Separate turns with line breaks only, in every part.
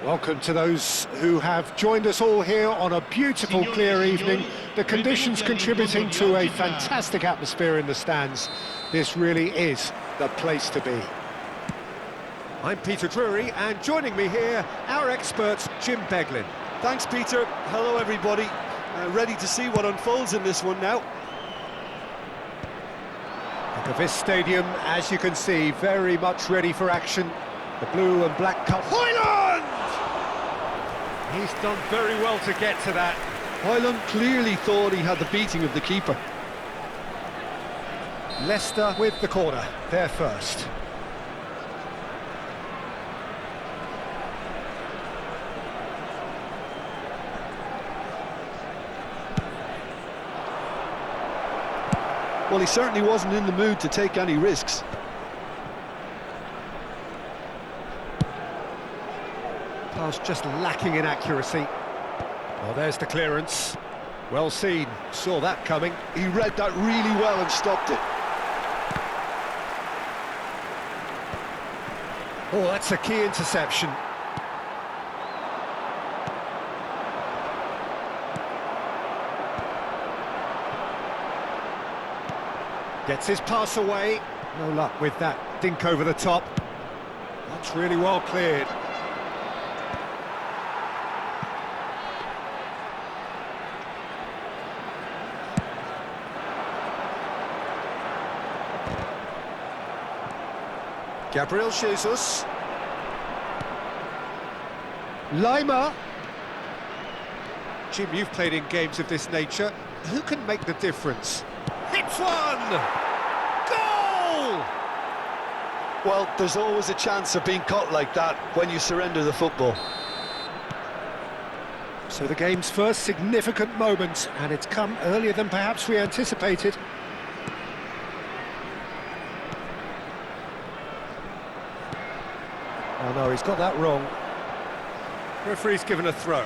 Welcome to those who have joined us all here on a beautiful, clear evening. The conditions contributing to a fantastic atmosphere in the stands. This really is the place to be. I'm Peter Drury, and joining me here, our expert, Jim Beglin.
Thanks, Peter. Hello, everybody. Ready to see what unfolds in this one now.
Look at this stadium, as you can see, very much ready for action. The blue and black cup. Hoyland! He's done very well to get to that.
Hoyland clearly thought he had the beating of the keeper.
Leicester with the corner, they're first.
Well, he certainly wasn't in the mood to take any risks.
Pass just lacking in accuracy. Well, there's the clearance. Well seen, saw that coming.
He read that really well and stopped it.
Oh, that's a key interception. Gets his pass away. No luck with that dink over the top. That's really well cleared. Gabriel Jesus. Lima. Jim, you've played in games of this nature. Who can make the difference? Hits one! Goal!
Well, there's always a chance of being caught like that when you surrender the football.
So the game's first significant moment, and it's come earlier than perhaps we anticipated. Oh no, he's got that wrong. Referee's given a throw.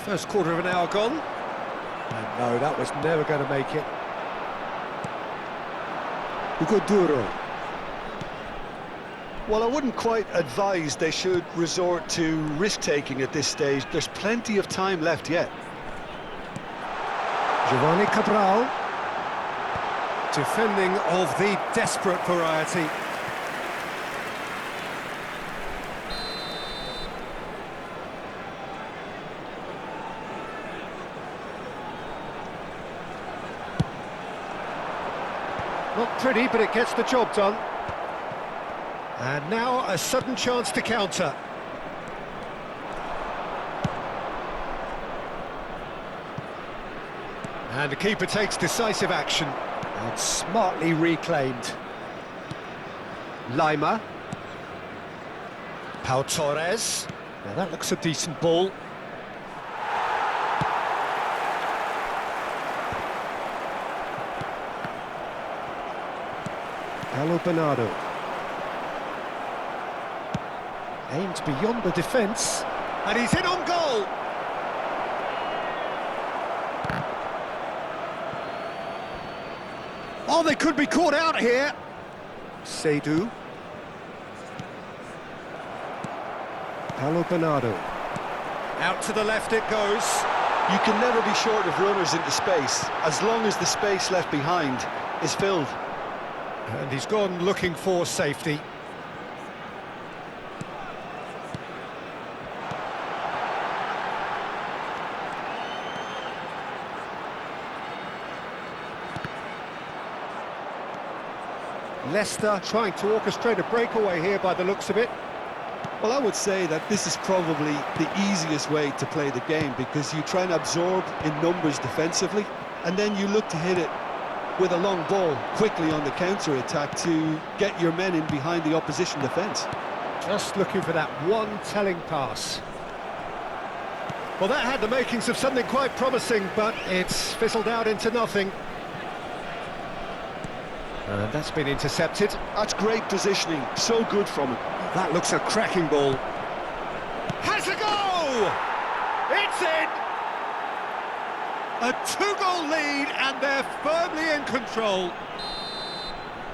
First quarter of an hour gone. And no, that was never going to make it. Duro.
Well, I wouldn't quite advise they should resort to risk-taking at this stage. There's plenty of time left yet.
Giovanni Cabral. Defending of the desperate variety. Not pretty, but it gets the job done. And now a sudden chance to counter. And the keeper takes decisive action. And smartly reclaimed. Lima. Pau Torres. Now that looks a decent ball. Paulo Bernardo. Aimed beyond the defence. And he's in on goal! Oh, they could be caught out here. Seydu. Paulo Bernardo. Out to the left it goes.
You can never be short of runners into space, as long as the space left behind is filled.
And he's gone looking for safety. Leicester trying to orchestrate a breakaway here by the looks of it.
Well, I would say that this is probably the easiest way to play the game, because you try and absorb in numbers defensively, and then you look to hit it with a long ball quickly on the counter-attack to get your men in behind the opposition defence.
Just looking for that one telling pass. Well, that had the makings of something quite promising, but it's fizzled out into nothing. And that's been intercepted.
That's great positioning, so good from him.
That looks a cracking ball. Has a go! It's in! A two-goal lead, and they're firmly in control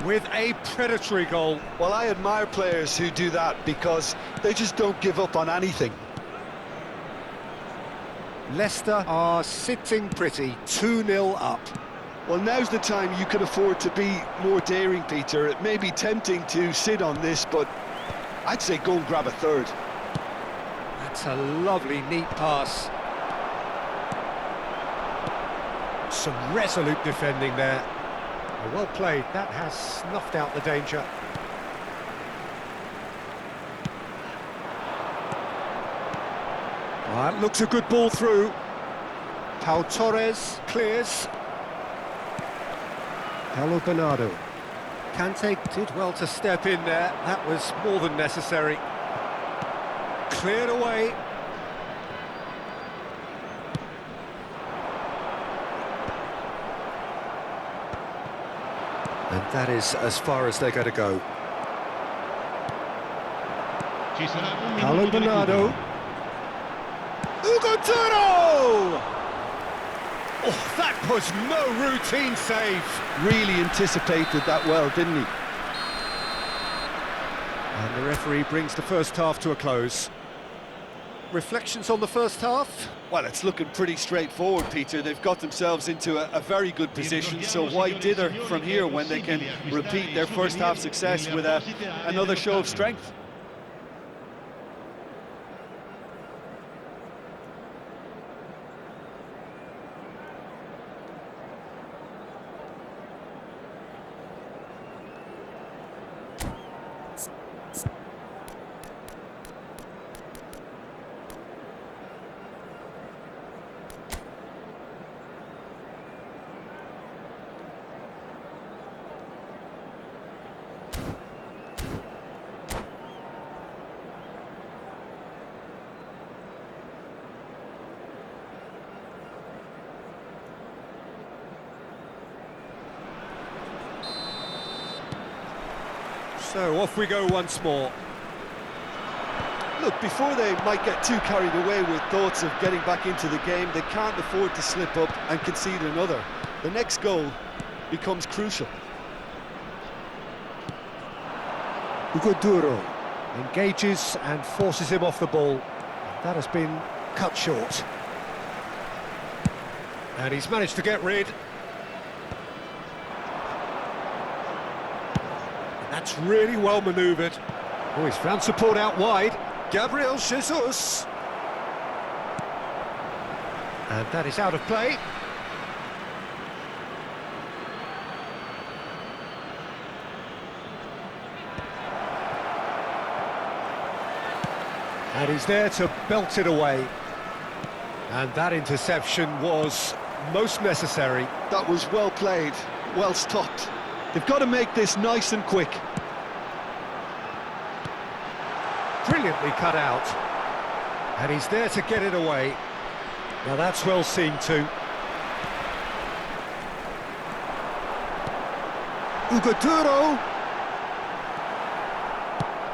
with a predatory goal.
Well, I admire players who do that because they just don't give up on anything.
Leicester are sitting pretty, 2-0 up.
Well, now's the time you can afford to be more daring, Peter. It may be tempting to sit on this, but I'd say go and grab a third.
That's a lovely, neat pass. Some resolute defending there. Well played, that has snuffed out the danger. That looks a good ball through. Pau Torres clears. Paulo Bernardo. Kante did well to step in there, that was more than necessary. Cleared away. And that is as far as they're going to go. Paulo Bernardo. Hugo Duro! Oh, that was no routine save.
Really anticipated that well, didn't he?
And the referee brings the first half to a close. Reflections on the first half?
Well, it's looking pretty straightforward, Peter. They've got themselves into a very good position, so why dither from here when they can repeat their first half success with another show of strength?
So off we go once more.
Look, before they might get too carried away with thoughts of getting back into the game, they can't afford to slip up and concede another. The next goal becomes crucial.
Hugo Duro engages and forces him off the ball. That has been cut short. And he's managed to get rid. That's really well manoeuvred. Oh, he's found support out wide. Gabriel Jesus. And that is out of play. And he's there to belt it away. And that interception was most necessary.
That was well played, well stopped. They've got to make this nice and quick.
Brilliantly cut out. And he's there to get it away. Now that's well seen too. Hugo Duro.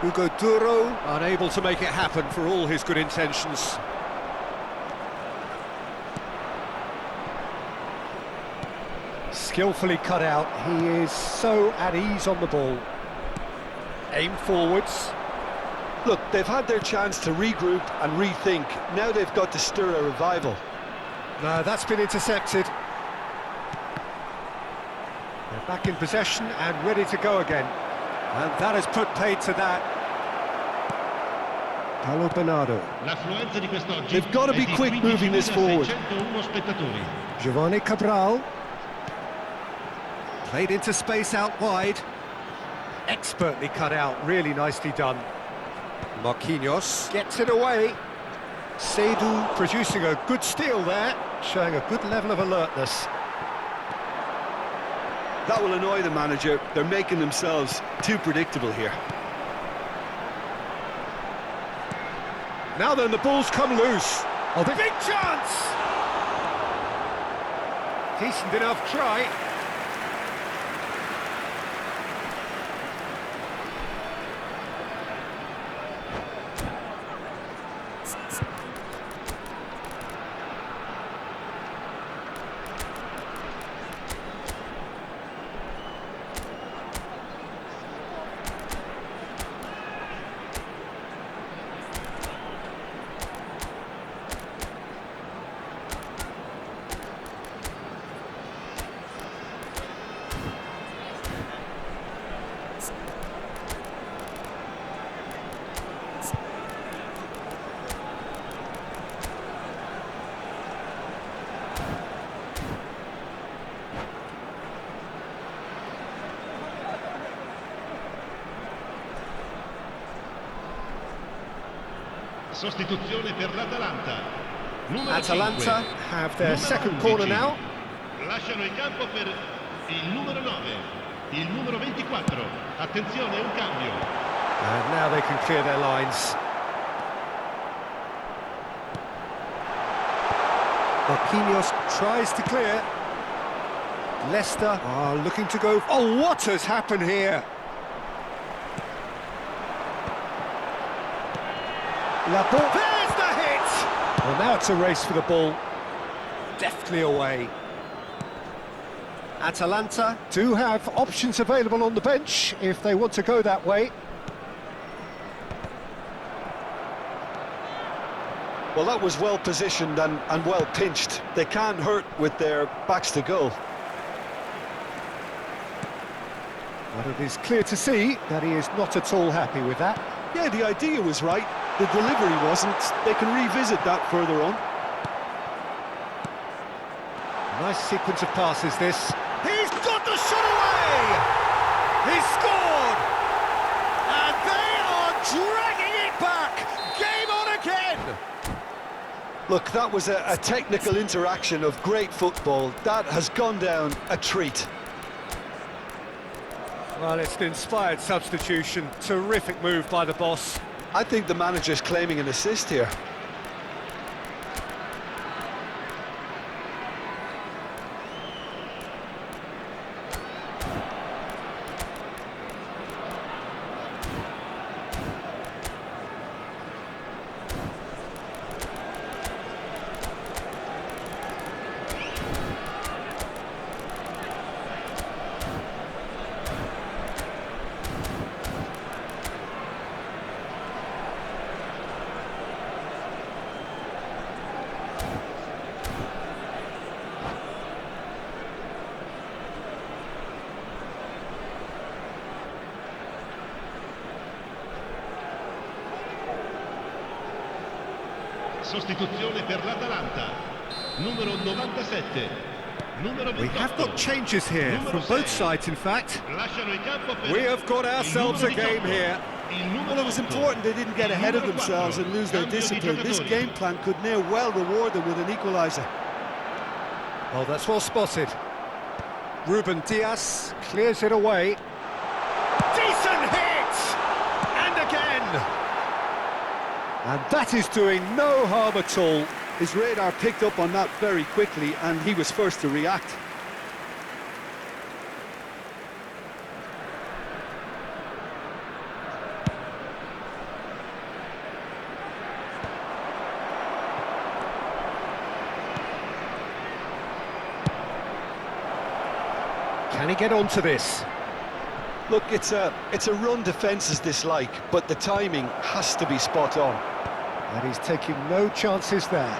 Hugo Duro unable to make it happen for all his good intentions. Skillfully cut out, he is so at ease on the ball. Aim forwards.
Look, they've had their chance to regroup and rethink. Now they've got to stir a revival.
No, that's been intercepted. They're back in possession and ready to go again. And that has put paid to that. Paulo Bernardo.
They've got to be quick moving this forward.
Giovanni Cabral. Played into space out wide. Expertly cut out, really nicely done. Marquinhos gets it away. Seydu producing a good steal there, showing a good level of alertness.
That will annoy the manager. They're making themselves too predictable here.
Now then, the ball's come loose. Oh, the big chance! Decent enough try.
Sostituzione per l'Atalanta. Numero
Atalanta
5.
have their
Numero
second
11.
corner now.
Lasciano il campo per il numero 9, il numero 24. Attenzione, un cambio.
And now they can clear their lines. Marquinhos tries to clear. Leicester are looking to go... Oh, what has happened here? Laporte, there's the hit! Well, now it's a race for the ball. Deftly away. Atalanta do have options available on the bench if they want to go that way.
Well, that was well positioned and well pinched. They can't hurt with their backs to goal.
But it is clear to see that he is not at all happy with that.
Yeah, the idea was right. The delivery wasn't. They can revisit that further on.
Nice sequence of passes, this. He's got the shot away! He's scored! And they are dragging it back! Game on again!
Look, that was a technical interaction of great football. That has gone down a treat.
Well, it's an inspired substitution. Terrific move by the boss.
I think the manager's claiming an assist here.
Sostituzione per l'Atalanta. Numero 97. Numero 28.
We have got changes here from both sides, in fact.
Lasciano il campo per
We have got ourselves a
il numero
game
18.
here.
Il numero
Well, it was
8.
important they didn't get
Il
ahead of
numero
themselves
4.
and lose their
Cambio di
discipline. This
giocatori.
game plan could near well reward them with an equaliser.
Oh, that's well spotted. Ruben Diaz clears it away. Decent hit! And again! And that is doing no harm at all.
His radar picked up on that very quickly and he was first to react.
Can he get onto this?
Look, it's a run defence's dislike, but the timing has to be spot on.
And he's taking no chances there.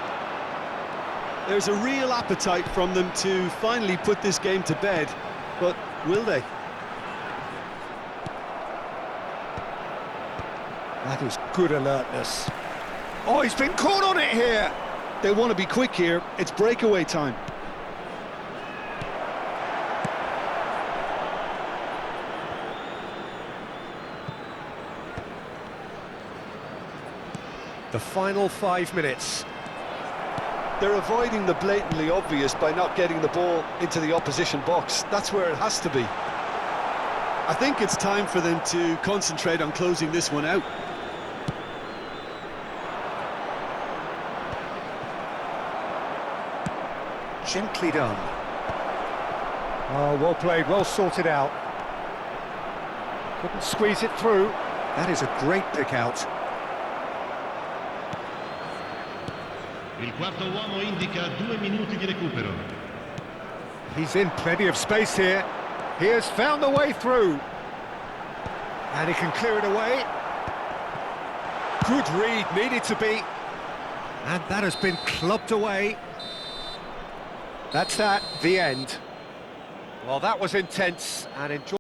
There's a real appetite from them to finally put this game to bed, but will they?
That is good alertness. Oh, he's been caught on it here!
They want to be quick here. It's breakaway time.
The final 5 minutes.
They're avoiding the blatantly obvious by not getting the ball into the opposition box. That's where it has to be. I think it's time for them to concentrate on closing this one out.
Gently done. Oh, well played, well sorted out. Couldn't squeeze it through. That is a great pick out.
Il quarto uomo indica 2 minuti di recupero.
He's in plenty of space here. He has found the way through. And he can clear it away. Good read, needed to be. And that has been clubbed away. That's that, the end. Well, that was intense and enjoyable.